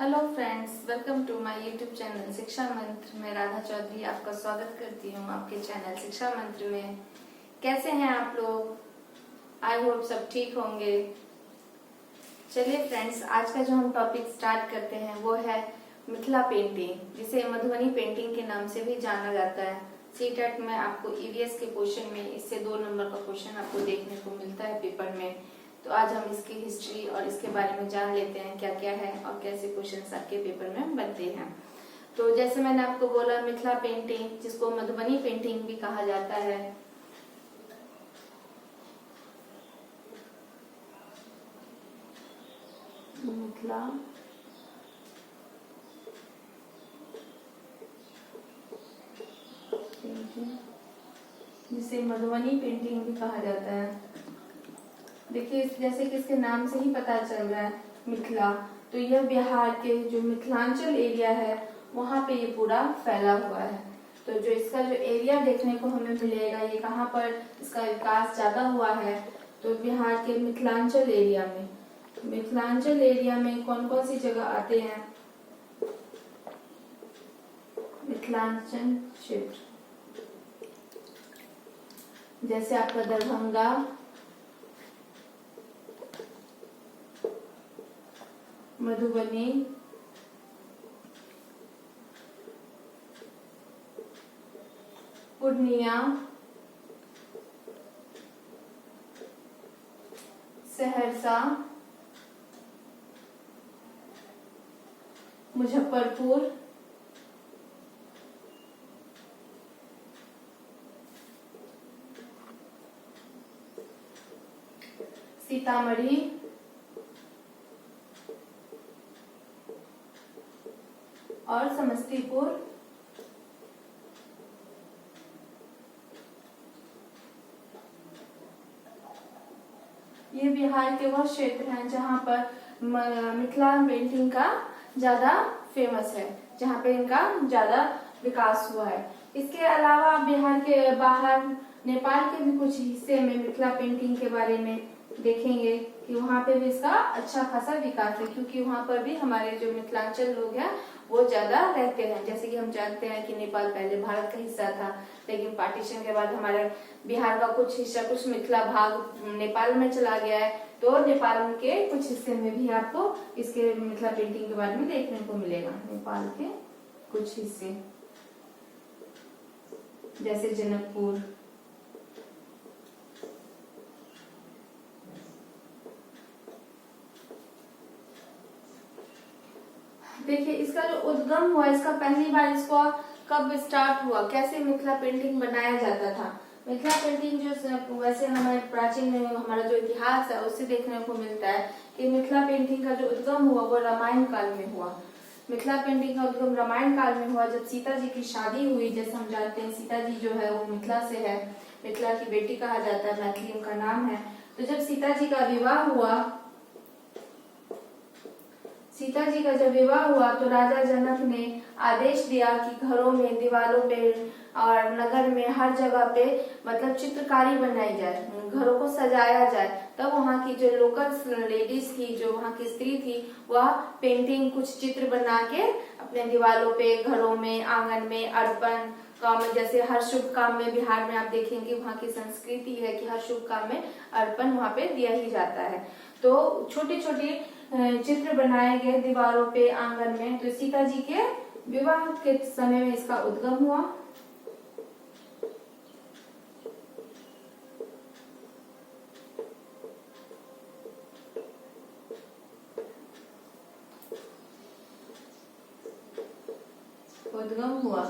Hello friends, welcome to my YouTube channel Shiksha Mantra. मैं राधा चौधरी आपका स्वागत करती हूँ आपके चैनल शिक्षा मंत्र में। कैसे हैं आप लोग? आई होप सब ठीक होंगे। चलिए फ्रेंड्स, आज का जो हम टॉपिक स्टार्ट करते हैं वो है मिथिला पेंटिंग, जिसे मधुबनी पेंटिंग के नाम से भी जाना जाता है। सीटेट में आपको ईवीएस के क्वेश्चन में इससे 2 नंबर का क्वेश्चन आपको देखने को मिलता है पेपर में। तो आज हम इसकी हिस्ट्री और इसके बारे में जान लेते हैं क्या क्या है और कैसे क्वेश्चंस आपके पेपर में बनते हैं। तो जैसे मैंने आपको बोला, मिथिला पेंटिंग, जिसको मधुबनी पेंटिंग भी कहा जाता है, मिथिला पेंटिंग, जिसे मधुबनी पेंटिंग भी कहा जाता है। देखिए, जैसे कि इसके नाम से ही पता चल रहा है मिथिला, तो यह बिहार के जो मिथिलांचल एरिया है वहां पे ये पूरा फैला हुआ है। तो जो इसका जो एरिया देखने को हमें मिलेगा, ये कहाँ पर इसका विकास ज्यादा हुआ है, तो बिहार के मिथिलांचल एरिया में। मिथिलांचल एरिया में कौन कौन सी जगह आते हैं? मिथिलांचल क्षेत्र जैसे आपका दरभंगा, मधुबनी, पूर्णिया, सहरसा, मुजफ्फरपुर, सीतामढ़ी, और समस्तीपुर। ये बिहार के वह क्षेत्र हैं जहां पर मिथिला पेंटिंग का ज्यादा फेमस है, जहां पे इनका ज्यादा विकास हुआ है। इसके अलावा बिहार के बाहर नेपाल के भी कुछ हिस्से में मिथिला पेंटिंग के बारे में देखेंगे कि वहां पे भी इसका अच्छा खासा विकास है, क्योंकि वहां पर भी हमारे जो मिथिलांचल लोग हैं वो ज्यादा रहते हैं। जैसे कि हम जानते हैं कि नेपाल पहले भारत का हिस्सा था, लेकिन पार्टीशन के बाद हमारे बिहार का कुछ हिस्सा, कुछ मिथिला भाग नेपाल में चला गया है। तो नेपाल के कुछ हिस्से में भी आपको इसके मिथिला पेंटिंग के बारे में देखने को मिलेगा। नेपाल के कुछ हिस्से जैसे जनकपुर, देखिए इसका जो उद्गम हुआ, इसका पहली बार इसको कब स्टार्ट हुआ, कैसे मिथिला पेंटिंग बनाया जाता था। मिथिला पेंटिंग जो वैसे हमारे प्राचीन हमारा जो इतिहास है उससे देखने को मिलता है कि मिथिला पेंटिंग का जो उद्गम हुआ वो रामायण काल में हुआ। मिथिला पेंटिंग का उद्गम रामायण काल में हुआ, जब सीता जी की शादी हुई। जैसे हम जानते हैं सीता जी जो है वो मिथिला से है, मिथिला की बेटी कहा जाता है, मैथिली उनका नाम है। तो जब सीता जी का विवाह हुआ, सीता जी का जब विवाह हुआ तो राजा जनक ने आदेश दिया कि घरों में, दीवारों पे और नगर में हर जगह पे मतलब चित्रकारी बनाई जाए, घरों को सजाया जाए। तब वहाँ की जो लोकल लेडीज थी, जो वहाँ की स्त्री थी, वह पेंटिंग, कुछ चित्र बना के अपने दीवारों पे, घरों में, आंगन में, अर्पण काम में, जैसे हर शुभ काम में बिहार में आप देखेंगे वहाँ की संस्कृति है कि हर शुभ काम में अर्पण वहाँ पे दिया ही जाता है। तो छोटे छोटे चित्र बनाए गए दीवारों पे, आंगन में। तो सीता जी के विवाह के समय में इसका उद्गम हुआ। उद्गम हुआ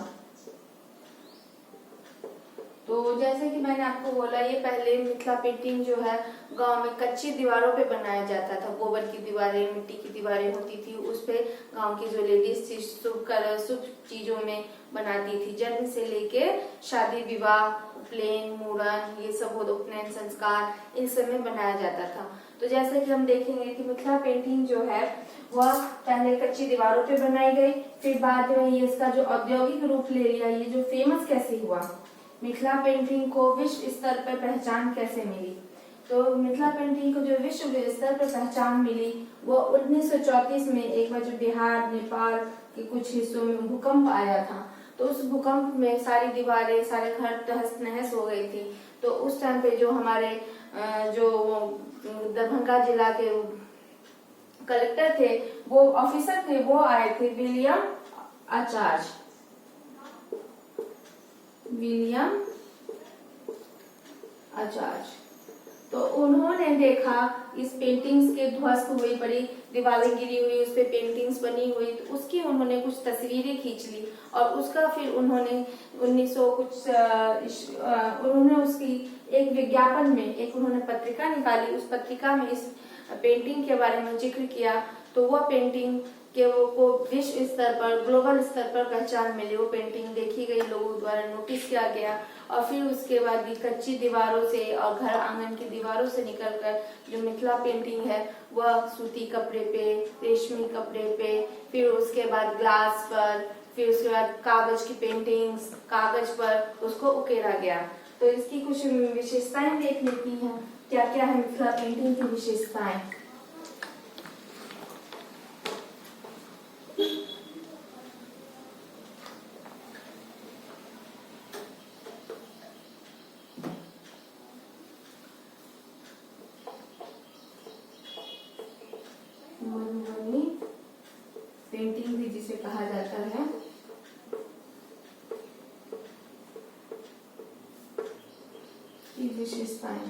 तो जैसे कि मैंने आपको बोला, ये पहले मिथिला पेंटिंग जो है गांव में कच्ची दीवारों पे बनाया जाता था। गोबर की दीवारें, मिट्टी की दीवारें होती थी, उस पे गांव की जो लेडीज थी शुभ चीजों में बनाती थी। जन्म से लेके शादी विवाह, उपनयन, मुड़न, ये सब हो, उपनयन संस्कार, इन सब में बनाया जाता था। तो जैसे कि हम देखेंगे कि मिथिला पेंटिंग जो है वह पहले कच्ची दीवारों पे बनाई गई, फिर बाद में ये इसका जो औद्योगिक रूप ले लिया। ये जो फेमस कैसे हुआ, मिथिला पेंटिंग को विश्व स्तर पर पहचान कैसे मिली, तो मिथिला पेंटिंग को जो विश्व स्तर पर पहचान मिली वो 1934 में एक बार जो बिहार नेपाल के कुछ हिस्सों में भूकंप आया था, तो उस भूकंप में सारी दीवारें सारे घर तहस नहस हो गई थी। तो उस टाइम पे जो हमारे जो दरभंगा जिला के कलेक्टर थे, वो ऑफिसर थे, वो आए थे विलियम आचार्य। तो उन्होंने देखा इस पेंटिंग्स के ध्वस्त हुई पड़ी, दीवारें गिरी हुई, उस पे पेंटिंग्स बनी हुई, तो उसकी उन्होंने कुछ तस्वीरें खींच ली और उसका फिर उन्होंने 1900 कुछ उन्होंने उसकी एक विज्ञापन में एक उन्होंने पत्रिका निकाली, उस पत्रिका में इस पेंटिंग के बारे में जिक्र किया। तो वह पेंटिंग के वो को विश्व स्तर पर ग्लोबल स्तर पर पहचान मिली। वो पेंटिंग देखी गई, लोगों द्वारा नोटिस किया गया और फिर उसके बाद भी कच्ची दीवारों से और घर आंगन की दीवारों से निकलकर जो मिथिला पेंटिंग है वह सूती कपड़े पे, रेशमी कपड़े पे, फिर उसके बाद ग्लास पर, फिर उसके बाद कागज की पेंटिंग्स, कागज पर उसको उकेरा गया। तो इसकी कुछ विशेषताएं देखने की है, क्या क्या है मिथिला पेंटिंग की विशेषताएं। मधुबनी पेंटिंग भी जिसे कहा जाता है, की विशेषताएं।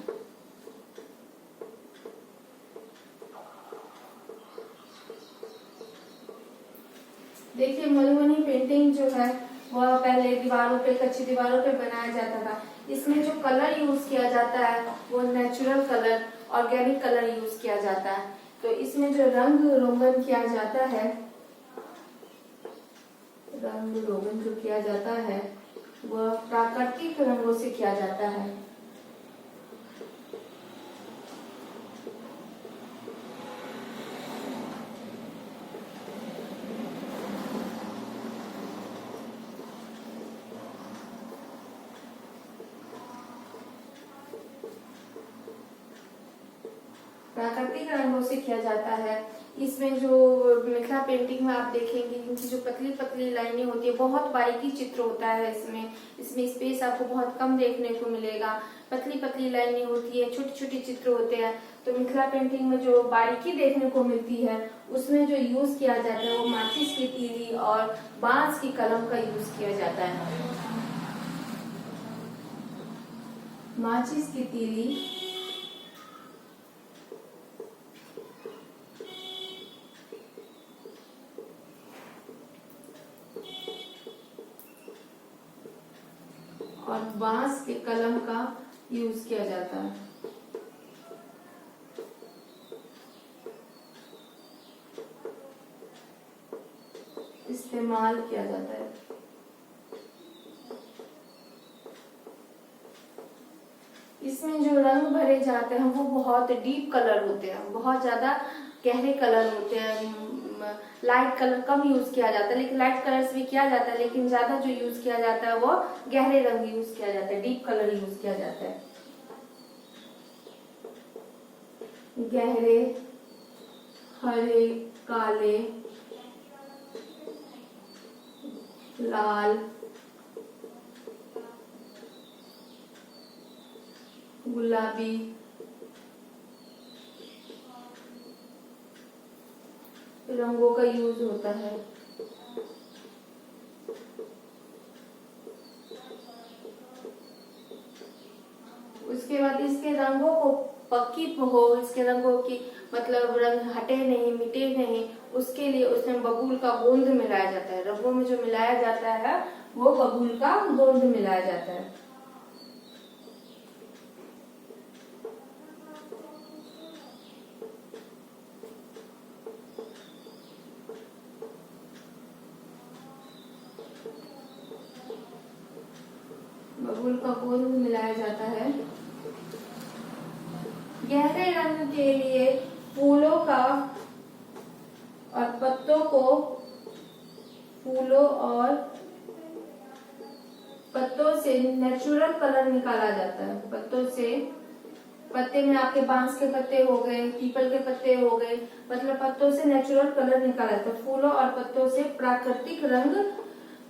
देखिए मधुबनी पेंटिंग जो है वह पहले दीवारों पे, कच्ची दीवारों पे बनाया जाता था। इसमें जो कलर यूज किया जाता है वो natural colour, organic colour use किया जाता है। तो इसमें जो रंग रोगन किया जाता है, रंग रोगन जो किया जाता है वह प्राकृतिक रंगों से किया जाता है। प्राकृतिक रंगों से किया जाता है। इसमें जो मिथिला पेंटिंग में आप देखेंगे इनकी जो पतली पतली लाइनें होती है, बहुत बारीकी चित्र होता है इसमें स्पेस आपको बहुत कम देखने को मिलेगा। पतली पतली लाइनें होती है, छोटी छोटी चित्र होते हैं। तो मिथिला पेंटिंग में जो बारीकी देखने को मिलती है उसमें जो यूज किया जाता है वो माचिस की तीली और बांस की कलम का यूज किया जाता है। माचिस की तीली और बांस के कलम का यूज किया जाता है। इस्तेमाल किया जाता है। इसमें जो रंग भरे जाते हैं वो बहुत डीप कलर होते हैं, बहुत ज्यादा गहरे कलर होते हैं। लाइट कलर कम यूज किया जाता है, लेकिन लाइट कलर्स भी किया जाता है, लेकिन ज्यादा जो यूज किया जाता है वो गहरे रंग यूज किया जाता है, डीप कलर यूज किया जाता है। गहरे हरे, काले, लाल, गुलाबी, रंगों का यूज होता है। उसके बाद इसके रंगों को पक्की हो, इसके रंगों की मतलब रंग हटे नहीं, मिटे नहीं, उसके लिए उसमें बबूल का गोंद मिलाया जाता है। रंगों में जो मिलाया जाता है वो बबूल का गोंद मिलाया जाता है। बबूल का गोंद मिलाया जाता है। गहरे रंग के लिए फूलों का और पत्तों से नेचुरल कलर निकाला जाता है। पत्तों से पत्ते में आपके बांस के पत्ते हो गए, पीपल के पत्ते हो गए, मतलब पत्तों से नेचुरल कलर निकाला जाता है। फूलों और पत्तों से प्राकृतिक रंग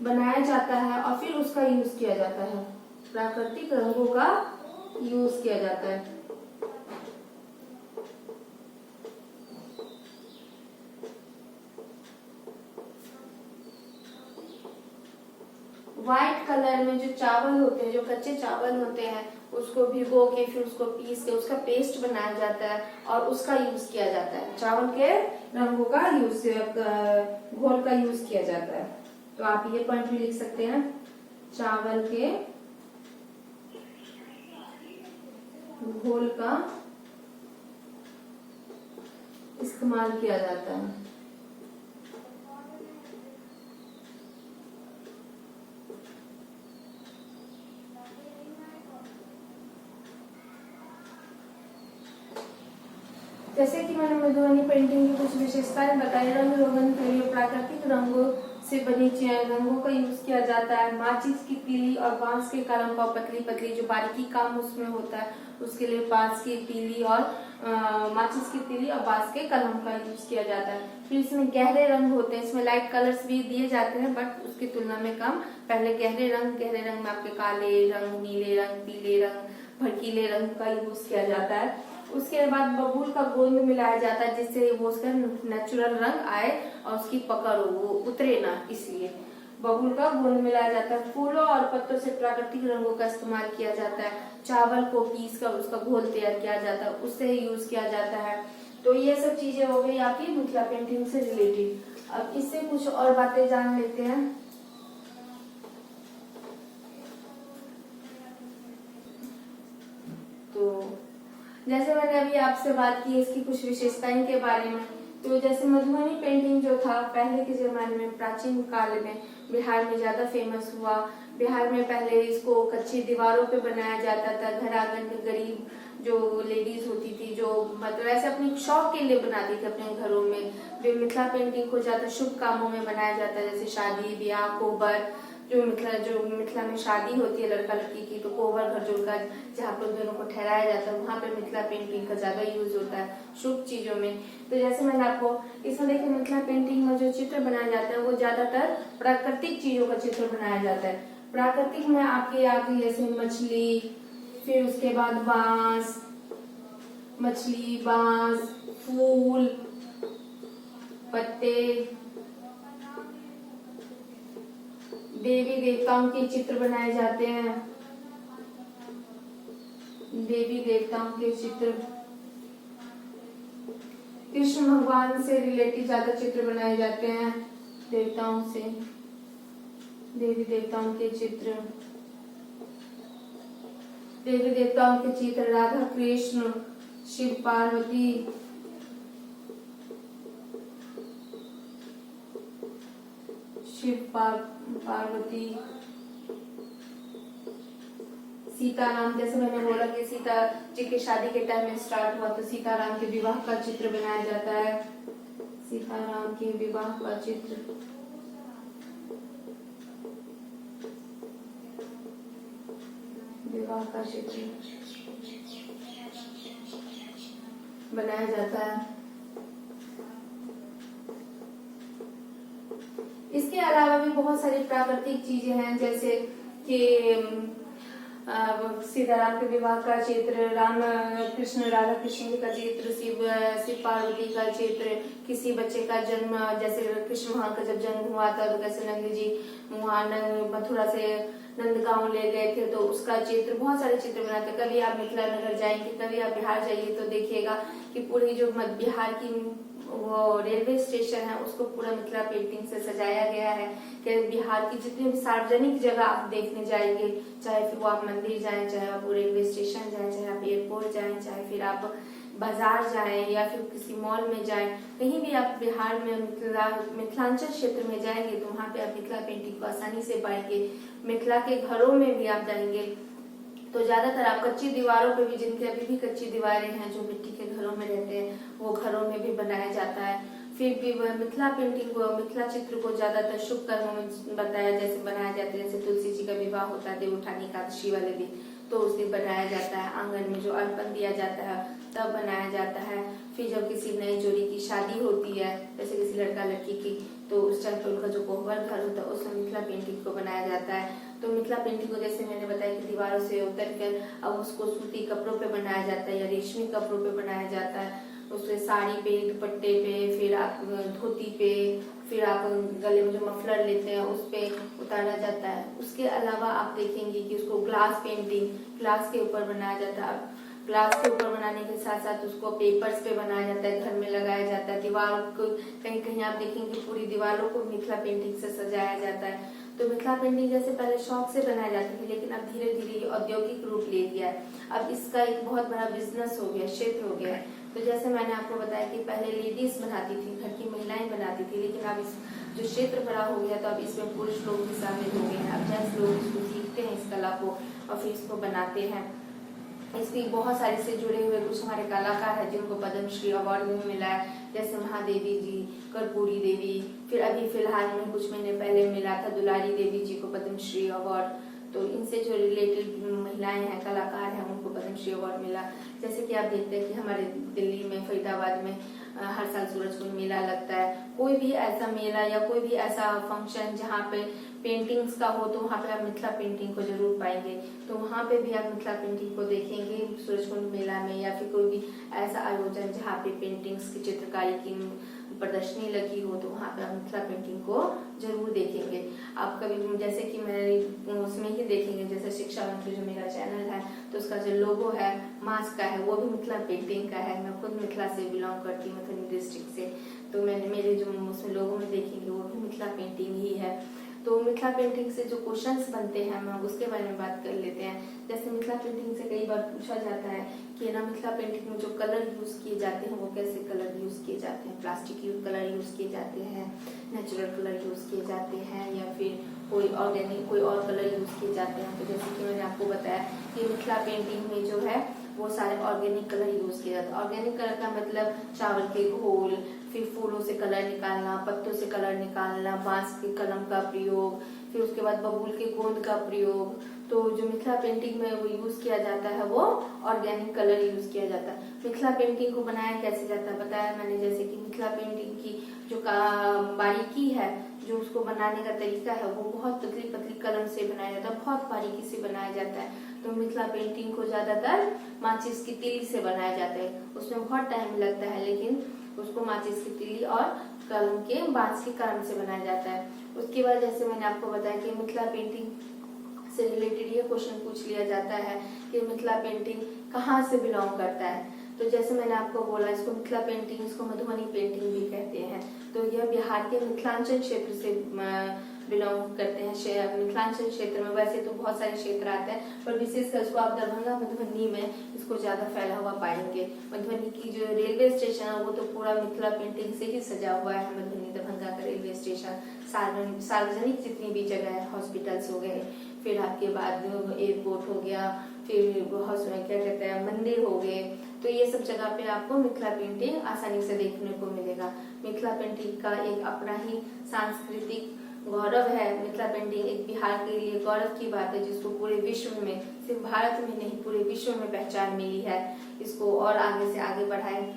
बनाया जाता है और फिर उसका यूज किया जाता है। प्राकृतिक रंगों का यूज किया जाता है। व्हाइट कलर में जो चावल होते हैं, जो कच्चे चावल होते हैं, उसको भिगो के फिर उसको पीस के उसका पेस्ट बनाया जाता है और उसका यूज किया जाता है। चावल के रंगों का यूज, घोल का यूज किया जाता है। तो आप ये पॉइंट भी लिख सकते हैं, चावल के घोल का इस्तेमाल किया जाता है। जैसे कि मैंने मधुबनी पेंटिंग की कुछ विशेषताएं बताई। रंग रोगन के लिए प्राकृतिक रंगों से बनी रंगों का यूज किया जाता है। माचिस की तीली और बांस के कलम का पतली पतली जो बारीकी काम उसमें होता है, उसके लिए बांस की तीली और माचिस की तीली और बांस के कलम का यूज किया जाता है। फिर इसमें गहरे रंग होते हैं, इसमें लाइट कलर्स भी दिए जाते हैं बट उसकी तुलना में कम। पहले गहरे रंग में आपके काले रंग, नीले रंग, पीले रंग, भड़कीले रंग का यूज किया जाता है। उसके बाद बबूल का गोंद मिलाया जाता है जिससे वो उसका नेचुरल रंग आए और उसकी पकड़ हो, वो उतरे ना, इसलिए बबूल का गोंद मिलाया जाता है। फूलों और पत्तों से प्राकृतिक रंगों का इस्तेमाल किया जाता है। चावल को पीस कर उसका घोल तैयार किया जाता है, उससे यूज किया जाता है। तो ये सब चीजें हो गई आपकी मिथिला पेंटिंग से रिलेटेड। अब इससे कुछ और बातें जान लेते हैं। तो जैसे मैंने अभी आपसे बात की इसकी कुछ विशेषताएं के बारे में, तो जैसे मधुबनी पेंटिंग जो था पहले के जमाने में, प्राचीन काल में बिहार में ज्यादा फेमस हुआ। बिहार में पहले इसको कच्ची दीवारों पे बनाया जाता था। घर आंगन में गरीब जो लेडीज होती थी, जो मतलब ऐसे अपने शौक के लिए बनाती थी अपने घरों में। मिथिला पेंटिंग को ज्यादा शुभ कामों में बनाया जाता है, जैसे शादी ब्याह, कोबर, जो मिथिला में शादी होती है लड़का लड़की की, तो कोबर घर जोड़का जहाँ पर दोनों को ठहराया जाता है, वहाँ पे मिथिला पेंटिंग का ज्यादा यूज होता है शुभ चीजों में। तो जैसे मैंने आपको इसमें देखिए, मिथिला पेंटिंग में जो चित्र बनाया जाता है वो ज्यादातर प्राकृतिक चीजों का चित्र बनाया जाता है। प्राकृतिक में आपके आगे जैसे मछली, फिर उसके बाद बांस, मछली, बांस, फूल, पत्ते, देवी देवताओं के चित्र बनाए जाते हैं। देवी देवताओं के चित्र, कृष्ण भगवान से रिलेटेड ज्यादा चित्र बनाए जाते हैं। देवताओं से देवी देवताओं के चित्र, देवी देवताओं के चित्र, राधा कृष्ण, शिव पार्वती, पार्वती, सीताराम। जैसे मैंने बोला कि सीता जी की शादी के टाइम में स्टार्ट हुआ, तो सीताराम के विवाह का चित्र बनाया जाता है। सीताराम के विवाह का चित्र, विवाह का चित्र बनाया जाता है। इसके अलावा भी बहुत सारी प्राकृतिक चीजें हैं, जैसे कि सीताराम के विवाह का चित्र, राधा कृष्ण का चित्र, शिव पार्वती का चित्र, किसी बच्चे का जन्म, जैसे कृष्ण भगवान का जब जन्म हुआ था तो कैसे नंद जी वहाँ मथुरा से नंदगांव ले गए थे, तो उसका चित्र, बहुत सारे चित्र बनाते। कभी आप मिथिला नगर जाएंगे, कभी आप बिहार जाइए तो देखिएगा कि पूरी जो बिहार की वो रेलवे स्टेशन है उसको पूरा मिथिला पेंटिंग से सजाया गया है। कि बिहार की जितनी भी सार्वजनिक जगह आप देखने जाएंगे, चाहे फिर वो आप मंदिर जाएं, चाहे आप रेलवे स्टेशन जाएं, चाहे आप एयरपोर्ट जाएं, चाहे फिर आप बाजार जाएं या फिर किसी मॉल में जाएं, कहीं भी आप बिहार में मिथिलांचल क्षेत्र में जाएंगे तो वहाँ पे आप मिथिला पेंटिंग को आसानी से पाएंगे। मिथिला के घरों में भी आप जाएंगे तो ज्यादातर आप कच्ची दीवारों पे भी, जिनके अभी भी कच्ची दीवारें हैं, जो मिट्टी के घरों में रहते हैं, वो घरों में भी बनाया जाता है। फिर भी मिथिला पेंटिंग को, मिथिला चित्र को ज्यादातर शुभ कर्मों में बताया, जैसे बनाया जाता है, जैसे तुलसी जी का विवाह होता है, देवउठानी एकादशी वाले दिन, तो उस दिन बनाया जाता है। आंगन में जो अर्पण दिया जाता है तब बनाया जाता है। फिर जब किसी नई जोड़ी की शादी होती है, जैसे किसी लड़का लड़की की, तो उस टाइम पर उनका जो कोहबर घर होता है उसमें मिथिला पेंटिंग को बनाया जाता है। तो मिथिला पेंटिंग को जैसे मैंने बताया कि दीवारों से उतर कर अब उसको सूती कपड़ों पे बनाया जाता है या रेशमी कपड़ों पे बनाया जाता है। उसके साड़ी पे, दुपट्टे पे, फिर आप धोती पे, फिर आप गले में जो मफलर लेते हैं उस पे उतारा जाता है। उसके अलावा आप देखेंगे कि उसको ग्लास पेंटिंग, ग्लास के ऊपर बनाया जाता है। ग्लास के ऊपर बनाने के साथ साथ उसको पेपर्स पे बनाया जाता है, घर में लगाया जाता है। दीवार को कहीं कहीं आप देखेंगे पूरी दीवारों को मिथिला पेंटिंग से सजाया जाता है। तो मिथिला पेंटिंग जैसे पहले शौक से बनाई जाती थी, लेकिन अब धीरे धीरे औद्योगिक रूप ले लिया है। अब इसका एक बहुत बड़ा बिजनेस हो गया, क्षेत्र हो गया है। तो जैसे मैंने आपको बताया कि पहले लेडीज बनाती थी, घर की महिलाएं बनाती थी, लेकिन अब इस जो क्षेत्र बड़ा हो गया तो अब इसमें पुरुष लोग भी शामिल हो गए हैं। अब जेंट्स लोग इसको सीखते हैं, इस कला को, और फिर इसको बनाते हैं। इसकी बहुत सारे से जुड़े हुए कुछ हमारे कलाकार हैं जिनको पद्मश्री अवार्ड भी मिला है, जैसे महादेवी जी, कर्पूरी देवी, फिर अभी फिलहाल में कुछ महीने पहले मिला था दुलारी देवी जी को पद्मश्री अवार्ड। तो इनसे जो रिलेटेड महिलाएं हैं, कलाकार हैं, उनको पद्मश्री अवार्ड मिला। जैसे कि आप देखते हैं कि हमारे दिल्ली में, फरीदाबाद में हर साल सूरजकुंड मेला लगता है। कोई भी ऐसा मेला या कोई भी ऐसा फंक्शन जहाँ पे पेंटिंग्स का हो तो वहाँ पे आप मिथिला पेंटिंग को जरूर पाएंगे। तो वहाँ पे भी आप मिथिला पेंटिंग को देखेंगे सूरजकुंड मेला में, या फिर कोई भी ऐसा आयोजन जहाँ पे पेंटिंग्स की चित्रकारी की प्रदर्शनी लगी हो तो वहाँ पे आप मिथिला पेंटिंग को जरूर देखेंगे। आप कभी जैसे कि मैंने उसमें ही देखेंगे, जैसे शिक्षा मंत्री जो मेरा चैनल है तो उसका जो लोगो है मास्क का है वो भी मिथिला पेंटिंग का है। मैं खुद मिथिला से बिलोंग करती हूँ, मधुबनी डिस्ट्रिक्ट से। तो मैंने मेरे जो उसमें लोगों में देखेंगे वो भी मिथिला पेंटिंग ही है। तो मिथिला पेंटिंग से जो क्वेश्चंस बनते हैं हम उसके बारे में बात कर लेते हैं। जैसे मिथिला पेंटिंग से कई बार पूछा जाता है कि ना मिथिला पेंटिंग में जो कलर यूज किए जाते हैं वो कैसे कलर यूज किए जाते हैं। प्लास्टिक कलर यूज किए जाते हैं, नेचुरल कलर यूज किए जाते हैं, या फिर कोई ऑर्गेनिक कोई और कलर यूज किए जाते हैं। तो जैसे कि मैंने आपको बताया कि मिथिला पेंटिंग में जो है वो सारे ऑर्गेनिक कलर यूज किया जाता है। ऑर्गेनिक कलर का मतलब चावल के घोल, फिर फूलों से कलर निकालना, पत्तों से कलर निकालना, बांस के कलम का प्रयोग, फिर उसके बाद बबूल के गोंद का प्रयोग। तो जो मिथिला पेंटिंग में वो यूज किया जाता है वो ऑर्गेनिक कलर यूज किया जाता है। मिथिला पेंटिंग को बनाया कैसे जाता है बताया मैंने, जैसे कि मिथिला पेंटिंग की जो बारीकी है, जो उसको बनाने का तरीका है वो बहुत पतली पतली कलम से बनाया जाता है, बहुत बारीकी से बनाया जाता है। तो मिथिला पेंटिंग को ज्यादातर माचिस की तीली से बनाया जाता है। उसमें बहुत टाइम लगता है, लेकिन उसको माचिस की तीली और कलम के बांस के कलम से बनाया जाता है। उसके बाद जैसे मैंने आपको बताया कि मिथिला पेंटिंग से रिलेटेड ये क्वेश्चन पूछ लिया जाता है कि मिथिला पेंटिंग कहाँ से बिलोंग करता है। तो जैसे मैंने आपको बोला, इसको मिथिला पेंटिंग, इसको मधुबनी पेंटिंग भी कहते हैं। तो यह बिहार के मिथिलांचल क्षेत्र से बिलोंग करते हैं। मिथिलांचल क्षेत्र में वैसे तो बहुत सारे क्षेत्र आते हैं, पर विशेषकर इसको आप दरभंगा मधुबनी में इसको ज्यादा फैला हुआ पाएंगे। मधुबनी की जो रेलवे स्टेशन है वो तो पूरा मिथिला पेंटिंग से ही सजा हुआ है। मधुबनी दरभंगा का रेलवे स्टेशन, सार्वजनिक जितनी भी जगह है, हॉस्पिटल्स हो गए, फिर आपके बाद एयरपोर्ट हो गया, फिर क्या कहते हैं मंदिर हो गए, तो ये सब जगह पे आपको मिथिला पेंटिंग आसानी से देखने को मिलेगा। मिथिला पेंटिंग का एक अपना ही सांस्कृतिक गौरव है। मिथिला पेंटिंग एक बिहार के लिए गौरव की बात है, जिसको पूरे विश्व में, सिर्फ भारत में नहीं पूरे विश्व में पहचान मिली है। इसको और आगे से आगे बढ़ाए।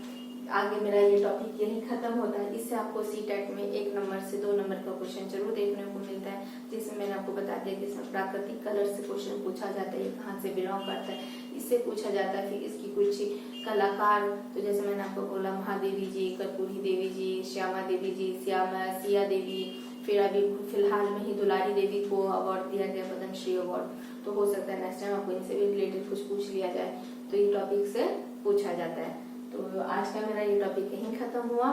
आगे मेरा ये टॉपिक यही खत्म होता है। इससे आपको सीटेट में 1 नंबर से 2 नंबर का क्वेश्चन जरूर देखने को मिलता है, जिसमें मैंने आपको बता दिया कि इसमें प्राकृतिक कलर से क्वेश्चन पूछा जाता है, कहाँ से बिलोंग करता है, इससे पूछा जाता है। फिर इसकी कुछ कलाकार, तो जैसे मैंने आपको बोला महादेवी जी, कर्पूरी देवी जी, श्यामा देवी जी, सिया देवी, फिर अभी फिलहाल में ही दुलारी देवी को अवार्ड दिया गया, पद्मश्री अवार्ड। तो हो सकता है नेक्स्ट टाइम आपको इनसे भी रिलेटेड कुछ पूछ लिया जाए, तो ये टॉपिक से पूछा जाता है। तो आज का मेरा ये टॉपिक यहीं खत्म हुआ।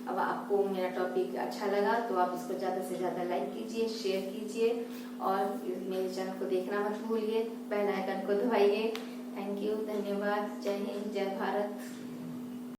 अब आपको मेरा टॉपिक अच्छा लगा तो आप इसको ज्यादा से ज्यादा लाइक कीजिए, शेयर कीजिए, और मेरे चैनल को देखना मत भूलिए, बेल आइकन को दबाइए। थैंक यू, धन्यवाद, जय हिंद, जय भारत।